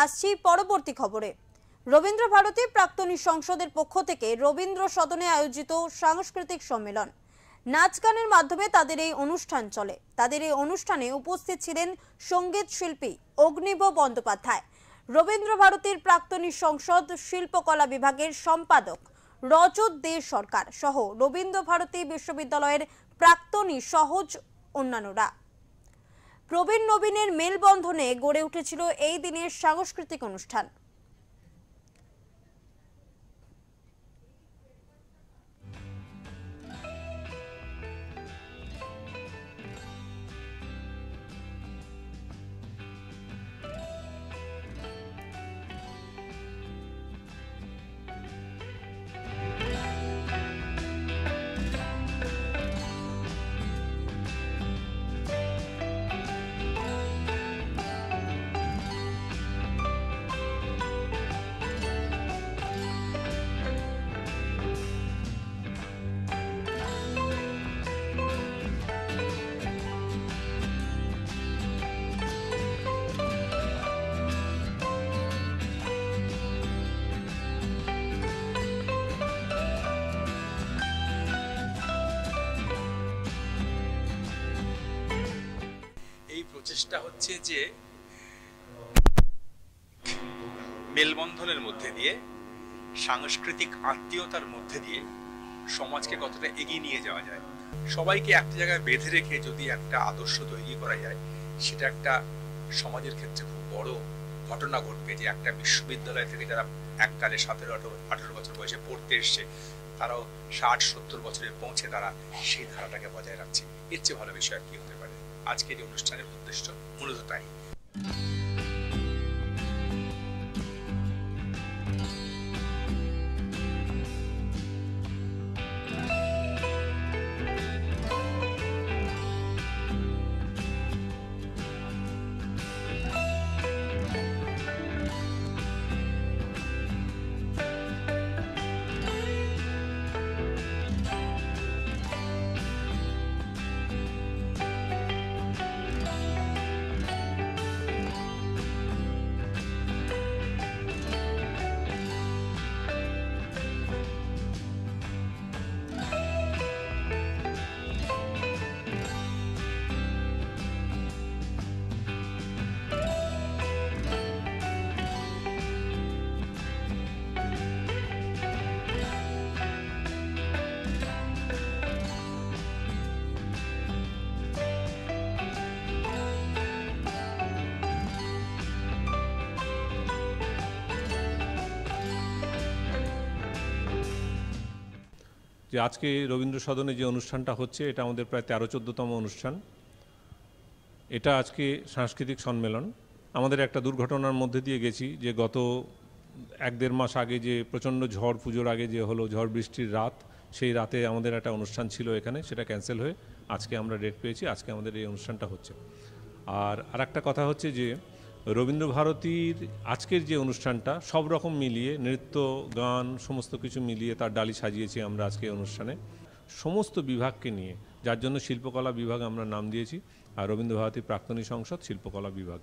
আসছি পরবর্তী খবরে। রবীন্দ্র ভারতী প্রাক্তনী সংসদের পক্ষ থেকে রবীন্দ্র সদনে আয়োজিত সাংস্কৃতিক সম্মেলন, নাচ গানের মাধ্যমে তাদের এই অনুষ্ঠান চলে। তাদের এই অনুষ্ঠানে উপস্থিত ছিলেন সঙ্গীত শিল্পী অগ্নিভ বন্দ্যোপাধ্যায়, রবীন্দ্র ভারতীর প্রাক্তনী সংসদ শিল্পকলা বিভাগের সম্পাদক রজত দে সরকার সহ রবীন্দ্র ভারতী বিশ্ববিদ্যালয়ের প্রাক্তনী সহজ অন্যান্যরা। প্রবীণ নবীনের মেলবন্ধনে গড়ে উঠেছিল এই দিনের সাংস্কৃতিক অনুষ্ঠান। প্রচেষ্টা হচ্ছে যে মেলবন্ধনের মধ্যে দিয়ে, সাংস্কৃতিক আত্মীয়তার মধ্যে দিয়ে সমাজকে কতটা এগিয়ে নিয়ে যাওয়া যায়। সবাইকে একটা জায়গায় বেঁধে রেখে যদি একটা আদর্শ তৈরি করা যায়, সেটা একটা সমাজের ক্ষেত্রে খুব বড় ঘটনা ঘটবে। যে একটা বিশ্ববিদ্যালয় থেকে যারা এককালে 17-18 বছর বয়সে পড়তে এসছে, তারাও 60-70 বছরে পৌঁছে তারা সেই ধারাটাকে বজায় রাখছে। এর চেয়ে ভালো বিষয় কি হতে পারে? আজকের এই অনুষ্ঠানের উদ্দেশ্য মূলত তাই। যে আজকে রবীন্দ্র সদনে যে অনুষ্ঠানটা হচ্ছে, এটা আমাদের প্রায় 13-14তম অনুষ্ঠান। এটা আজকে সাংস্কৃতিক সম্মেলন। আমাদের একটা দুর্ঘটনার মধ্যে দিয়ে গেছি, যে গত 1-1.5 মাস আগে যে প্রচণ্ড ঝড়, পুজোর আগে যে হলো ঝড় বৃষ্টির রাত, সেই রাতে আমাদের একটা অনুষ্ঠান ছিল এখানে, সেটা ক্যান্সেল হয়ে আজকে আমরা ডেট পেয়েছি, আজকে আমাদের এই অনুষ্ঠানটা হচ্ছে। আর একটা কথা হচ্ছে যে রবীন্দ্র ভারতীর আজকের যে অনুষ্ঠানটা সব রকম মিলিয়ে, নৃত্য, গান, সমস্ত কিছু মিলিয়ে তার ডালি সাজিয়েছি আমরা আজকে অনুষ্ঠানে, সমস্ত বিভাগকে নিয়ে, যার জন্য শিল্পকলা বিভাগ আমরা নাম দিয়েছি, আর রবীন্দ্র ভারতী প্রাক্তনী সংসদ শিল্পকলা বিভাগ।